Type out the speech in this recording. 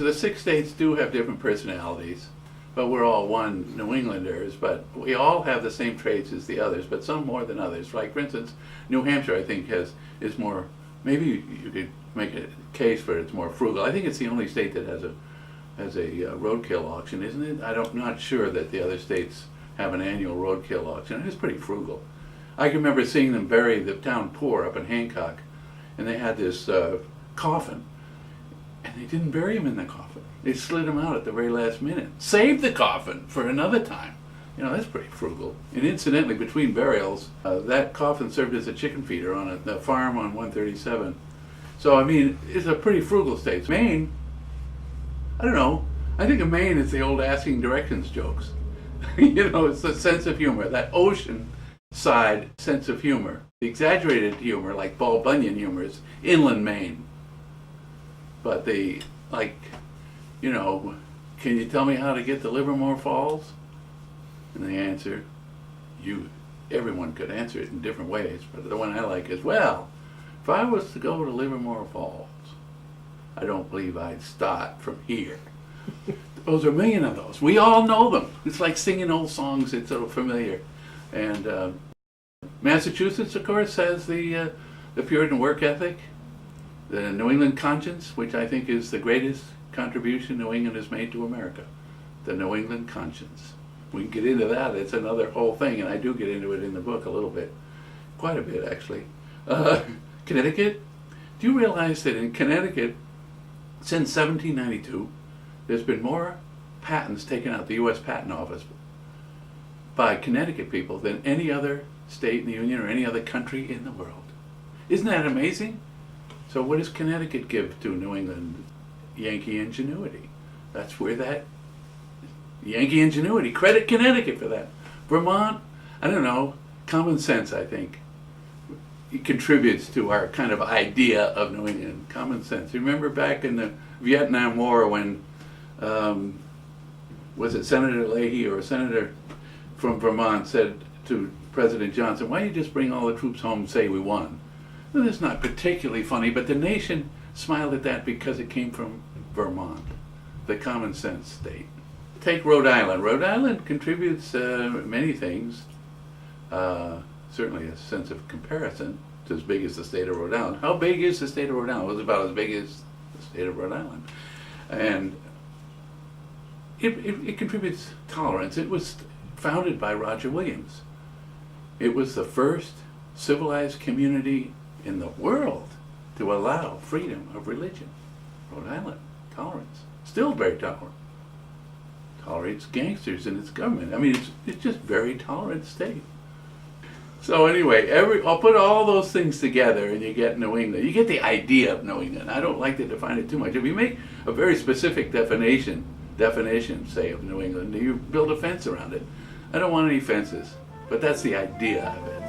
the 6 states do have different personalities, but we're all one New Englanders, but we all have the same traits as the others, but some more than others. Like, for instance, New Hampshire, I think, is more, maybe you could make a case for it's more frugal. I think it's the only state that has a roadkill auction, isn't it? I'm not sure that the other states have an annual roadkill auction. It's pretty frugal. I can remember seeing them bury the town poor up in Hancock, and they had this coffin, and they didn't bury him in the coffin. They slid him out at the very last minute. Saved the coffin for another time. You know, that's pretty frugal. And incidentally, between burials, that coffin served as a chicken feeder on a farm on 137. So, I mean, it's a pretty frugal state. Maine, I don't know. I think of Maine as the old asking directions jokes. You know, it's the sense of humor, that ocean side sense of humor. The exaggerated humor, like Paul Bunyan humor, is inland Maine. But the, like, you know, can you tell me how to get to Livermore Falls? And the answer, everyone could answer it in different ways, but the one I like is, well, if I was to go to Livermore Falls, I don't believe I'd start from here. Those are a million of those. We all know them. It's like singing old songs. It's so familiar. And Massachusetts, of course, has the Puritan work ethic, the New England conscience, which I think is the greatest contribution New England has made to America. The New England conscience. We can get into that. It's another whole thing, and I do get into it in the book a little bit. Quite a bit, actually. Connecticut. Do you realize that in Connecticut, since 1792, there's been more patents taken out, the U.S. Patent Office, by Connecticut people than any other state in the Union or any other country in the world. Isn't that amazing? So what does Connecticut give to New England? Yankee ingenuity. That's where that Yankee ingenuity. Credit Connecticut for that. Vermont, I don't know, common sense, I think. It contributes to our kind of idea of New England. Common sense. Remember back in the Vietnam War when, was it Senator Leahy or a senator from Vermont said to President Johnson, why don't you just bring all the troops home and say we won? Well, that's not particularly funny, but the nation smiled at that because it came from Vermont, the common sense state. Take Rhode Island. Rhode Island contributes many things. Certainly a sense of comparison. It's as big as the state of Rhode Island. How big is the state of Rhode Island? It was about as big as the state of Rhode Island. And it contributes tolerance. It was founded by Roger Williams. It was the first civilized community in the world to allow freedom of religion. Rhode Island, tolerance. Still very tolerant. Tolerates gangsters in its government. I mean, it's just very tolerant state. So anyway, I'll put all those things together and you get New England. You get the idea of New England. I don't like to define it too much. If you make a very specific definition, say, of New England, you build a fence around it. I don't want any fences, but that's the idea of it.